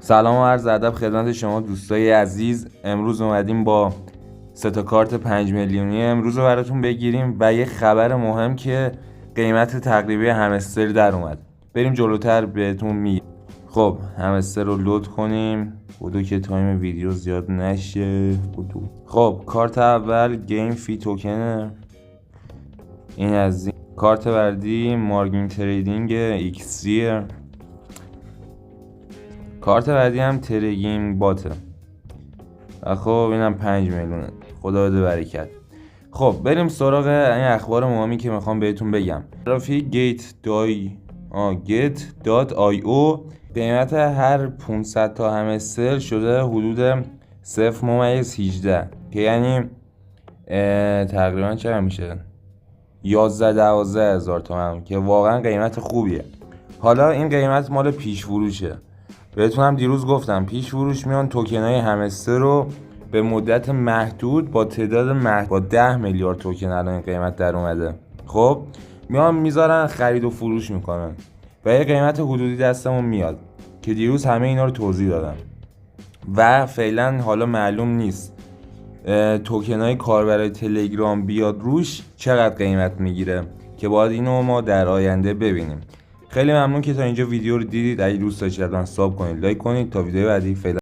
سلام و عرض ادب خدمت شما دوستای عزیز. امروز اومدیم با 3 تا کارت 5 میلیونی امروز رو براتون بگیریم و یه خبر مهم که قیمت تقریبی همستر در اومد. بریم جلوتر بهتون میگم. خب همستر رو لود کنیم بودو که تایم ویدیو زیاد نشه. بودو. خب کارت اول گیم فی توکن، این از این. کارت بعدی مارگین تریدینگ ایکسی. کارت بعدی هم تریگیم باته و خب اینم 5 میلیونه. خدا بده برکت. خب بریم سراغ این اخبار مهمی که میخوام بهتون بگم. صرافی get.io قیمت هر 500 تا همستر شده حدود 0.18 که یعنی تقریبا چقدر میشه 11-12 هزار تومان که واقعا قیمت خوبیه. حالا این قیمت مال پیش فروشه. بهتونم دیروز گفتم پیش فروش میان توکنای همستر رو به مدت محدود با تعداد با 10 میلیارد توکن الان این قیمت در اومده. خب میان میذارن خرید و فروش میکنن و یه قیمت حدودی دستمون میاد که دیروز همه اینا رو توضیح دادم و فعلا حالا معلوم نیست توکنای کاربر تلگرام بیاد روش چقدر قیمت میگیره که باید اینو ما در آینده ببینیم. خیلی ممنون که تا اینجا ویدیو رو دیدید. اگه دوست داشتید حتما ساب کنید، لایک کنید. تا ویدیو بعدی فعلا